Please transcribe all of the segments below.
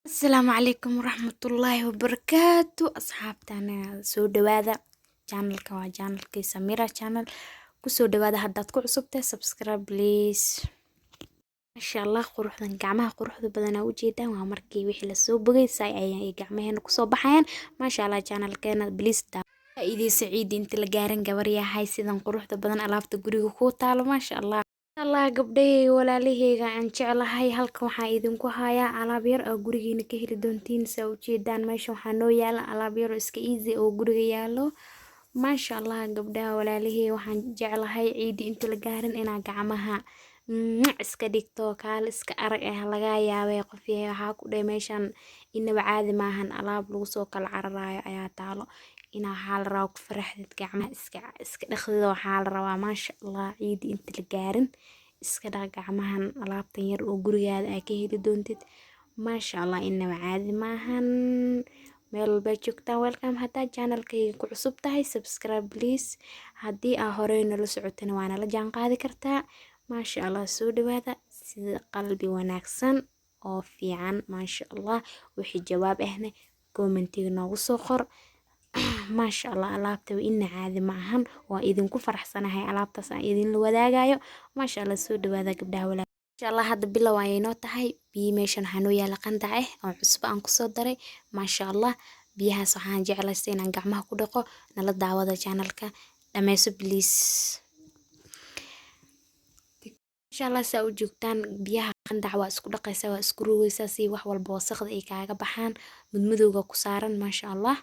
السلام عليكم ورحمة الله وبركاته أصحابتنا سو دوادا channelka waa channelkii Samira channel kusoo dhawaada haddaad ku cusubtahay subscribe please masha Allah quruxdan gacmaha quruxda badan u jeedaan waa markii wixii la soo bogay say ayay gacmaheena ku soo baxayaan masha Allah channelkeena please idii saciid inta la gaaran gabar yahay sidan quruxda badan alaabta guriga ku taalo masha Allah الله gabdhay walaalaheyga aan jeclahay halkan waxaa idinku hayaa alaab yar oo gurigeena ka heli doontiin saa u jeedaan meesha waxaa noo yaala alaab yar oo iska easy oo guriga yaalo maasha Allah gabdhaha walaalahey waxaan jeclahay ciidi inta la gaarin inaa gacmaha iska dhigto kaal iska arag laga yaabay qof yahay waxaa ku dhay meeshan inaba caadi maahan alaab lagu soo kala cararayo ayaa taalo ina waxaa la rabaa ku faraxdid gacmaha iska dhaqdid waxaa la rabaa maasha Allah ciidi inta la gaarin iska dhaq gacmahan alaabtan yar oo gurigaada ay ka heli doontid maasha Allah inaba caadi maahan meel walba joogtaan welcome haddaa channelkayga ku cusub tahay subscribe please haddii aa horey nala socotana waana la jaan qaadi kartaa maasha Allah soo dhawaada sida qalbi wanaagsan oo fiican maasha Allah wixii jawaab ahna commentiga noogu soo qor maasha Allah alaabta ina caadi maahan waa idinku faraxsanahay alaabtaas aan idin la wadaagayo maasha Allah soo dhawaada gabdhaha walaal masha Allah hadda bilow ayay noo tahay biyo meeshan waxaa noo yaala qandac oo cusub aan ku soo daray maasha Allah biyahaas waxaan jeclaystay inaan gacmaha ku dhaqo nala daawada channelka dhameyso please masha Allah saa u joogtaan biyaha qandac waa isku dhaqaysaa waa isku rugaysaa si wax walba wasaqda ay kaaga baxaan mudmadowga ku saaran maasha Allah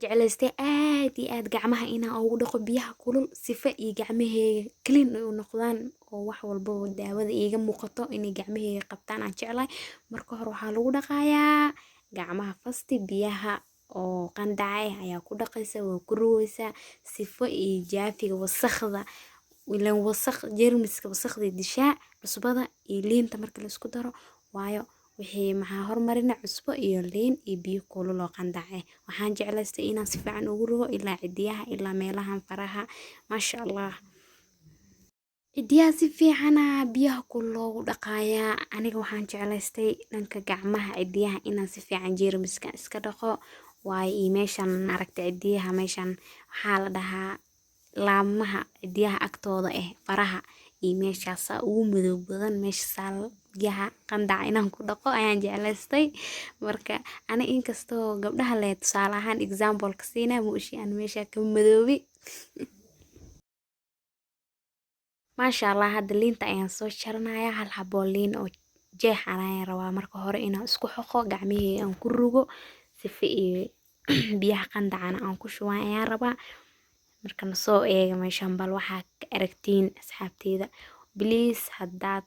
jeclaystay aad iyo aad gacmaha inaan ugu dhaqo biyaha kulul sifa iyo gacmaheyga clean u noqdaan oo wax walba daawada iiga muuqato inay gacmaheyga qabtaan aan jeclahay marka hore waxaa lagu dhaqayaa gacmaha fasti biyaha oo qandac ayaa ku dhaqaysa waa ku rugaysaa sifa iyo jaafiga wasaqda ileen wasaq jeermiska wasaqda dishaa cusbada iyo liinta marka la isku daro waayo wixii maxaa hormarina cusbo iyo liin iyo biyo kulul oo qandac waxaan jeclaystay inaan si fiican ugu rugo ilaa cidiyaha ilaa meelahan faraha maasha Allah cidiyaha si fiican biyaha kulul loogu dhaqayaa aniga waxaan jeclaystay dhanka gacmaha cidiyaha inaan si fiican jeermiska iska dhaqo waayo meeshan aragtay cidiyaha meeshan waxaa la dhahaa laamaha cidiyaha agtooda faraha iyo meeshaas ugu madow badan meesha biyaha qandac inaan ku dhaqo ayaan jeclaystay marka ana inkastoo gabdhaha leh tusaale ahaan example ka siinaa muushi aan meesha ka madoobi maasha Allah hadda liinta ayaan soo jaranayaa hal xabo liin oo jeex ayaan rabaa marka hore inaan isku xoqo gacmaheyga aan ku rugo sifa iyo biyaha qandacana aan ku shuban ayaan rabaa markaan soo eego meeshan bal waxaa ka aragtiin asxaabteyda please haddaad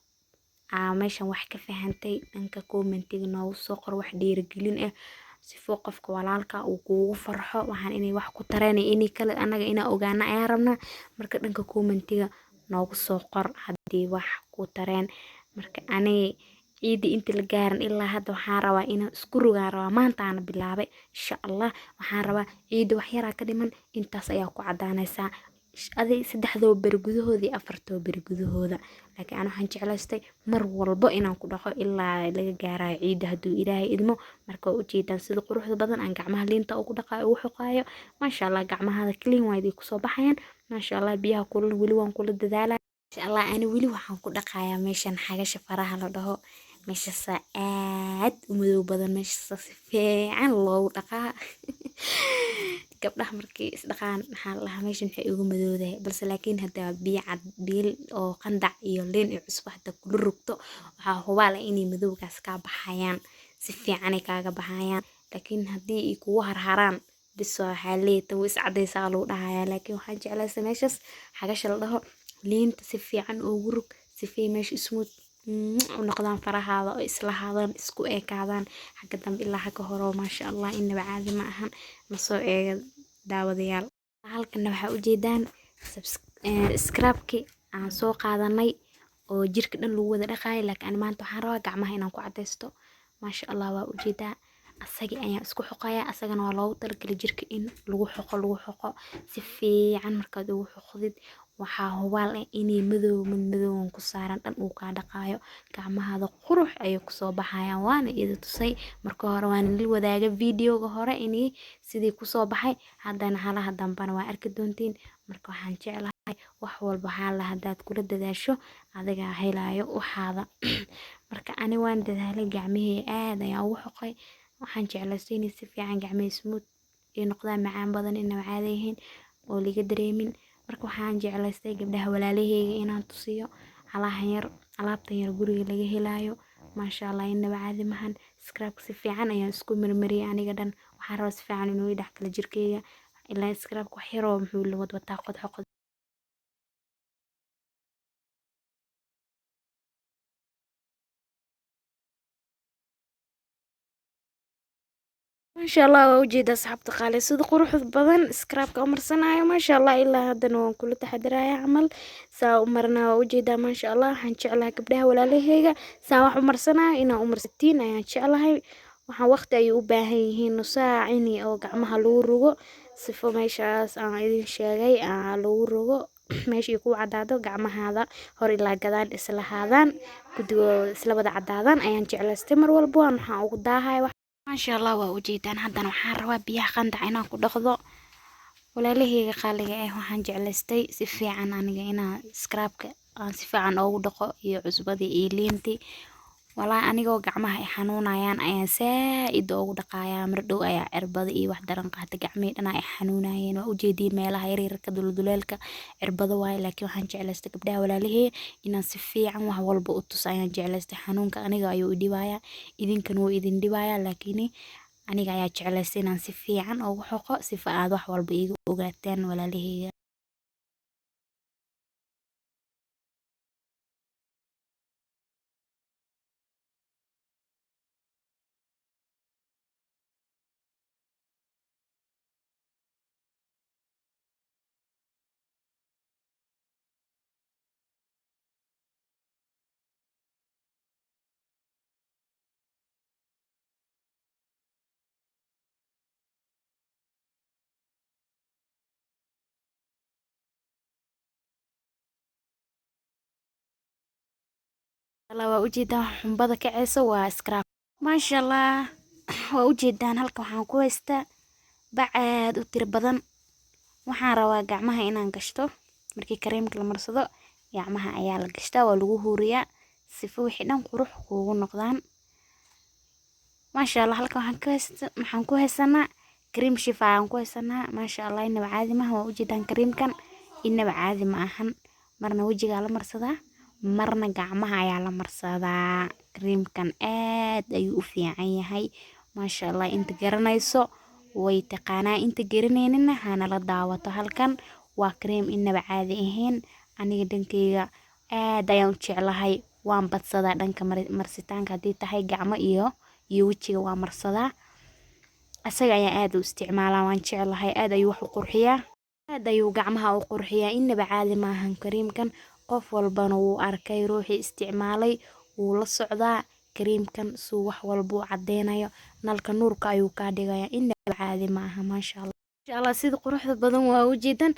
meeshan wax ka fahantay dhanka commentiga noogu soo qor wax dhiirigelin sifo qofka walaalka uu kuugu farxo waxaan inay wax ku tareen inay kale anaga inaa ogaana ayaan rabnaa marka dhanka commentiga noogu soo qor haddii wax ku tareen marka aniga ciidi inta la gaaran ilaa hadda waxaan rabaa inaan isku rugaan rabaa maanta aan bilaabay insha Allah waxaan rabaa ciidi wax yar ka dhiman intaas ayaa ku cadaanaysaa aday 3 bari gudahooda iyo 4 bari gudahooda laakiin aan waxaan jeclaystay mar walba inaan ku dhaqo ilaa laga gaarayo ciidi hadduu Ilaahay idmo marka u jeedaan sida quruxda badan aan gacmaha liinta ugu dhaqayo ugu xoqayo maasha Allah gacmaha clean way ku soo baxayaan maasha Allah biyaha kulul wali waan kula dadaalaa maasha Allah ani wali waxaan ku dhaqayaa meeshan xagasha faraha la dhaho meesha aad u madow badan meesha si fiican loogu dhaqaa gabdhaha markii is dhaqaan waxaa la dhahaa meeshan waxay ugu madowdahay balse laakiin hadda biyo cad biil oo qandac iyo liin iyo cusbo hadda kula rugto waxaa hubaal inay madowgaas ka baxayaan si fiican ay kaaga baxayaan laakiin haddii ay kugu harharaan biso xaleeta way is cadaysaa lagu dhahayaa laakiin waxaan jeclahay meeshas xagasha la dhaho liinta si fiican ugu rug si fiican meesha smooth u noqdaan farahaada oo isla haadaan isku eekaadaan xagga dambe ilaa xagga hore maasha Allah inaba caadi ma ahan ma soo eega daawadayaal halkan waxaa u jeedaan scrubki aan soo qaadanay oo jirka dhan lagu wada dhaqaay laakiin maanta waxaan rabaa gacmaha inaan ku cadaysto maasha Allah waa u jeedaa asagi ayaan isku xoqayaa asagana waa loogu talagalay jirka in lagu xoqo si fiican markaad ugu xoqdid waxaa hubaal ah inay madow ku saaran dhan uu ka dhaqaayo gacmahada qurux ayay kusoo baxayaan waana ida tusay marka hore waan la wadaaga videoga hore inay sidii kusoo baxay haddana halaha dambana waa arki doontiin marka waxaan jeclahay wax walba xaal hadaad kula dadaasho adiga helayo waxaada marka ani waan dadaalay gacmihii aad ayaan ugu xoqay waxaan jeclaystay inay si fiican gacmihii smooth iyo noqdaan macaan badan inay caadi yihiin oo liga dareemin marka waxaan jeclaystay gabdhaha walaalaheyga inaan tusiyo halahan yar alaabtan yar guriga laga helayo maasha Allah inaba caadi mahan scrub si fiican ayaan isku marmariyay aniga dhan waxaan rabaa si fiican inuu i dhex kala jirkeyga ilaa scrub wax yar oo muxuu la wadwataa qod ما شاء الله وجد أصحاب تقالي صدق قروح بدن سكراب كأمر سنايا ما شاء الله إلا هذا نوع كل تحضر عمل سا أمرنا وجد ما شاء الله حنشعلها كبدها ولا ليه سا عمر سنة إنا عمر 60 يعني شعلها waxaa waqti ay u baahan yihiin nus saac ini oo gacmaha lagu rugo sifo meeshaas aan idin sheegay lagu rugo meeshii ku cadaado gacmahada hor ilaa gadaan isla haadaan gudigooda isla wada cadaadaan ayaan jeclaystay mar walba waxaan ugu daahay ما شاء الله وجيتان هذا وحار روا بيها قندع إنا كدخضو ولا ليه قالي إيه وحن جعلستي سفي عن أنا سكرابك سفي عن أو دقو يعزبدي إيلينتي ولا أنا قعمها حنون عيان أيان سائد أو دقايا مردو أيا عربض إيه واحدة رنقات قعمي أنا حنون عيان وأجيدي ميلا هيري ركضو دولالك عربض واي لكن وحن جعلستك بدا ولا ليه إنا سفي عن وحوال بقطس أيان جعلست حنونك أنا أيو ديوايا إذن كانوا إذن ديوايا لكني أنا أيا جعلستي إنا سفي عن أو حقا سفا عاد وحوال بإيغو وقاتين ولا ليه الله وأجيدان حنبضة كعيسة وسكراب ما شاء الله وأجيدان هلك وحان كويستا بعد وتر بدن waxaan rabaa gacmaha inaan gashto markii kareemka la marsado gacmaha ayaa la gashtaa waa lagu huuriyaa sifo wixii dhan qurux kuugu noqdaan maasha Allah halkan waxaan ku haysanaa kareem shifa aan ku haysanaa maasha Allah inaba caadi ma waa ujeedaan kareemkan inaba caadi ma ahan marna wajiga la marsadaa marna gacmaha ayaa la marsadaa kareemkan aad ayuu u fiican yahay maasha Allah inta garanayso way taqaanaa inta garaneynina hana la daawato halkan waa kareem inaba caadi ahayn aniga dhankeyga aad ayaan u jeclahay waan badsadaa dhanka marsitaanka hadii tahay gacmo iyo wajiga waa marsadaa asaga ayaan aad u isticmaalaa waan jeclahay aad ayuu wax u qurxiyaa aad ayuu gacmaha u qurxiyaa inaba caadi ma ahan kareemkan qof walbana wuu arkay ruuxii isticmaalay wuu la socdaa kareemkan suu wax walba u cadeynayo nalka nuurka ayuu ka dhigayaa inaba caadi ma aha maasha Allah sida quruxda badan waa ujeedan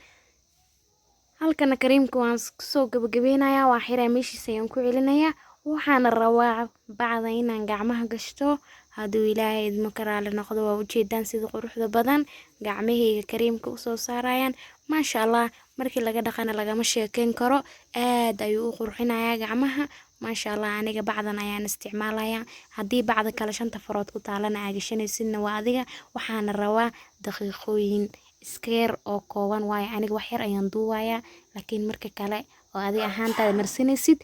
halkan kareemka waan soo gabagabeynayaa waa xiraa meeshiisa ayaan ku celinayaa waxaan rabaa bacda inaan gacmaha gashto haduu ilaahay idmo karaale noqdo waa ujeedan sida quruxda badan gacmahayga kareemka u soo saarayaan maasha Allah markii laga dhaqana lagama sheekeyn karo aad ayuu u qurxinayaa gacmaha maasha Allah aniga bacdan ayaan isticmaalayaa hadii bacda kala shanta farood ku taalana aagashanaysidna waa adiga waxaan rabaa daqiiqooyin iskeer oo kooban waaye aniga wax yar ayaan duuwayaa laakiin marka kale oo adiga ahaantaada marsanaysid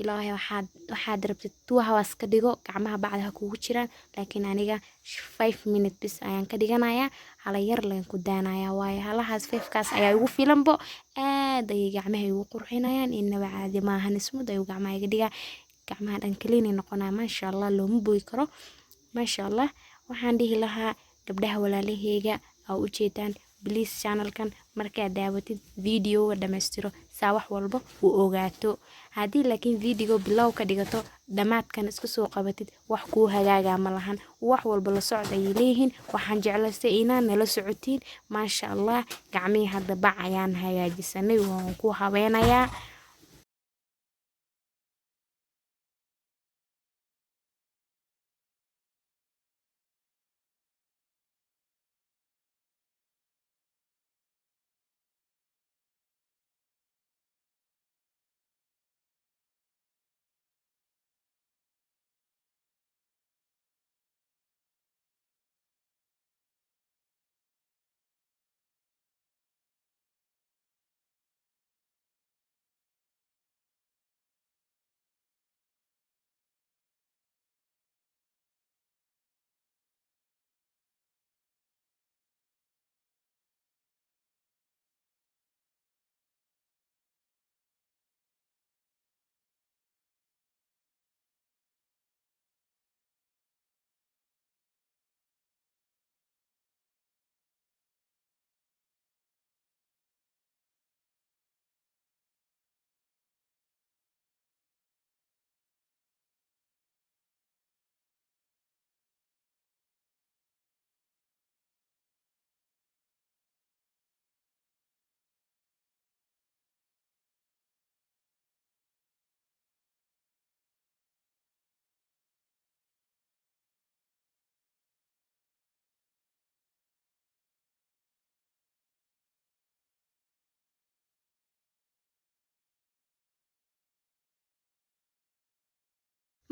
ilaahay waxaad rabtid tuwaha waas ka dhigo gacmaha bacda kugu jiraan laakiin aniga 5 minutes bis ayaan ka dhiganayaa hala yar leen ku daanayaa waaye halahaas 5 kaas ayaa ugu filanbo aad ay gacmaha ugu qurxinayaan inaba caadi ma ahan ismud ay gacmaha iga dhigaa gacmaha dhan clean noqonaa maasha Allah looma booyi karo maasha Allah waxaan dhihi lahaa gabdhaha walaalaheyga oo u jeedaan please channelkan markaa daawatid video dhammaystiro saa wax walba u ogaato. Haddii laakiin video bilow ka dhigato dhamaadkan isku soo qabatid wax kuu hagaaga ma lahan, wax walba la socda ay leeyihiin. Waxaan jeclaystay inaan nala socotiin. Maasha Allah, gacmihii hadda bac ayaan hagaajisanay, waan ku haweenayaa.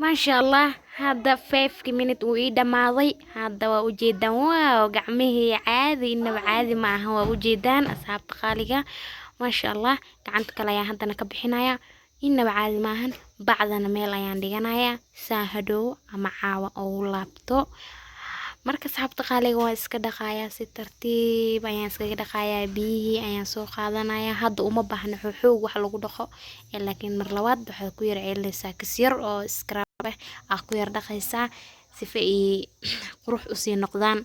Maasha Allah, hadda 5 minutes uu ii dhamaaday. Hadda waa u jeedaan, waaw, gacmihii caadi inaba caadi ma aha. Waa u jeedaan asxaabta qaaliga. Maasha Allah, gacanta kale ayaan haddana ka bixinayaa. Inaba caadi ma ahan. Bacdana meel ayaan dhiganayaa saa hadhow ama caawa oo laabto. Marka asxaabta qaaliga waa iska dhaqayaa si tartiib ayaan iskaga dhaqayaa. Biyihii ayaan soo qaadanayaa. Hadda uma baahna xoog wax lagu dhaqo, laakiin mar labaad waxaad ku yar celinaysaa kis yar oo scrub ah ku yar dhaqaysaa si ay qurux u sii noqdaan.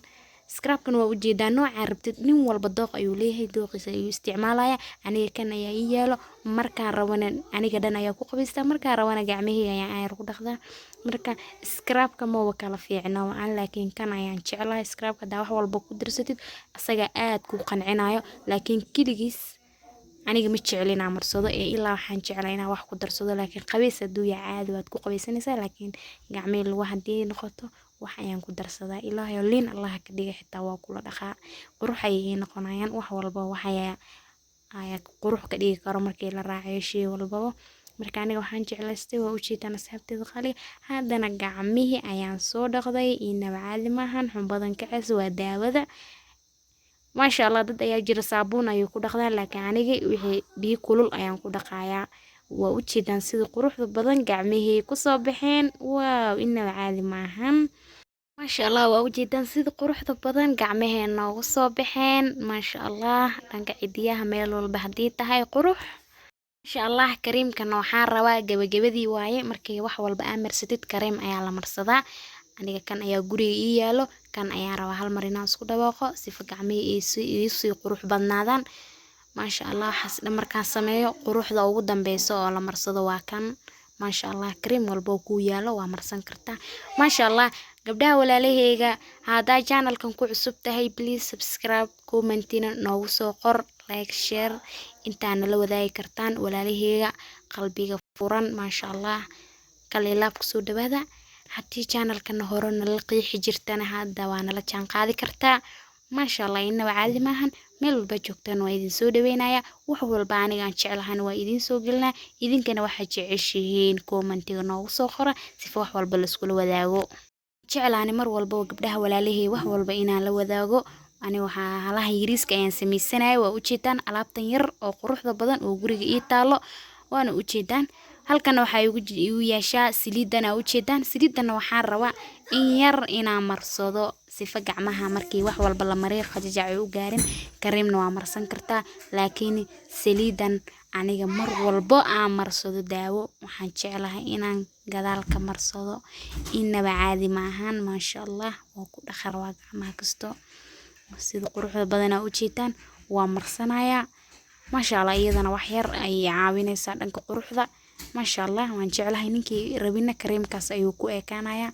Scrubkan waa u jeedaan nooca rabtid, nin walba dooq ayuu leeyahay, dooqiisa ayuu isticmaalaya. Aniga kan ayaa ii yaalo, markaan rabana aniga dhan ayaa ku qabaystaa, markaan rabana gacmihii ayaan ku dhaqdaa. Marka scrubka ma kala fiicna waan, laakiin kan ayaan jeclahay. Scrubka daa wax walba ku darsatid asaga aad ku qancinayo, laakiin kaligiis aniga ma jeclina marsado ilaa waxaan jeclaa inaan wax ku darsado. Laakiin qabays haduu yahay caadi waad ku qabaysanaysaa, laakiin gacmihii lagu haddii noqoto wax ayaan ku darsadaa. Ilaahay liin Allah ka dhigay xitaa waa kula dhaqaa, qurux ayay noqonayaan. Wax walba waxaya ayaa qurux ka dhigi karo markii la raaciyo shay walba. Marka aniga waxaan jeclaystay, waa u jeedaan asxaabteeda qaali. Haddana gacmihii ayaan soo dhaqday, inaba caadi ma ahan. Xumbadan kacays waa daawada. Maasha Allah, dad ayaa jira saabuun ayuu ku dhaqdaa, laakiin aniga wixii biyo kulul ayaan ku dhaqayaa. Waa u jeedaan sida quruxda badan gacmihii ku soo baxeen. Waaw, inaba caadi ma ahan. Maasha Allah, waa u jeedaan sida quruxda badan gacmaheena ugu soo baxeen. Maasha Allah, dhanka cidiyaha meel walba haddii tahay qurux. Maasha Allah, kareemkan waxaan rabaa gabagabadii waaye. Markii wax walba aad marsatid kareem ayaa la marsadaa. Aniga kan ayaa guriga ii yaalo, kan ayaan rabaa hal mar inaan isku dhawaaqo si gacmihii ii sii qurux badnaadaan. Maasha Allah, waxaas dhan markaan sameeyo quruxda ugu dambeyso oo la marsado waa kan. Maasha Allah, kareem walba oo ku yaalo waa marsan kartaa. Maasha Allah, gabdhaha walaalahayga, haddaa channelkan ku cusub tahay please subscribe, commentina noogu soo qor, like, share intaana la wadaagi kartaan walaalahayga qalbiga furan. Maasha Allah, kalilaab ku soo dhawaada. Haddii channelkan hore nala qiixi jirtana hadda waa nala jaan qaadi kartaa. Maasha Allah, inaba caadi ma ahan. Meel walba joogtaan waa idin soo dhaweynaya. Wax walba aniga aan jeclahan waa idin soo gelinaa. Idinkana waxaad jeceshihiin commentiga noogu soo qora si wax walba la iskula wadaago. Jeclaani mar walba gabdhaha walaalahey wax walba inaan la wadaago. Ani waxaa halaha yariiska ayaan sameysanahay. Waa u jeedaan alaabtan yar oo quruxda badan oo guriga ii taalo. Waana u jeedaan halkan waxa igu yeeshaa saliidana u jeedaan. Saliidana waxaan rabaa in yar inaan marsado sifa gacmaha markii wax walba la mariyo qajajac u gaarin. Kareemna waa marsan kartaa, laakiin saliidan aniga mar walba aan marsado daawo. Waxaan jeclahay inaan gadaal ka marsado. Inaba caadi ma ahan. Maasha Allah, waa ku dhaqar waa gacmaha kasto. sida quruxda badan u jeedaan waa marsanaya ما شاء الله iyadana wax yar ay caawinaysaa dhanka quruxda ما شاء الله waan jeclahay ninkii rabina kareemkaas ayuu ku eekaanaya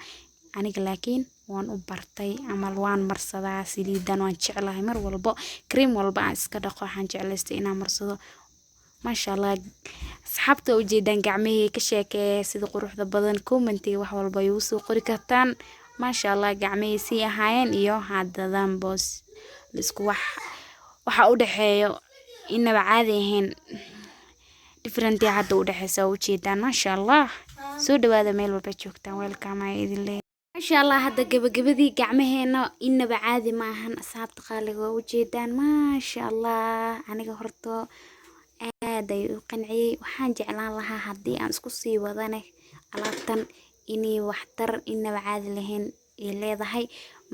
aniga laakiin waan u bartay ama waan marsadaa saliidan waan jeclahay mar walbo kareem walba aan iska dhaqo waxaan jeclaystay inaan marsado ما شاء الله asxaabta u jeedaan gacmahey ka sheekee sida quruxda badan commentiga wax walba ay soo qori kartaan ما شاء الله gacmahey si ahaayeen iyo hadadan boos isku waxa u dhaxeeyo inaba caadi ahayn different hadda u dhaxaysa u jeedaan ما شاء الله soo dhawaada meel walba joogtaan welcome ay idin leeyahay ما شاء الله hadda gabagabadii gacmaheena inaba caadi ma ahan asxaabta qaaliga u jeedaan ما شاء الله aniga horto aad ay u qanciyay waxaan jeclaan lahaa hadii aan isku sii wadane alaabtan inay waxtar inaba caadi lahayn ee leedahay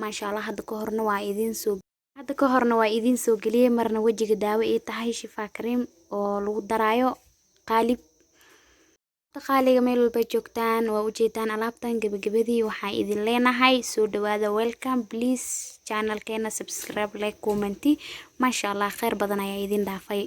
ما شاء الله hadda ka horna waa idin soo galiyay marna wajiga daawo ay tahay shifa kareem oo lagu daraayo qaalib qaaliga meel walba joogtaan waa u jeedaan alaabtan gabagabadii waxaa idin leenahay soo dhawaada welcome please channelkeena subscribe like comment ما شاء الله khayr badan ayaa idin dhaafay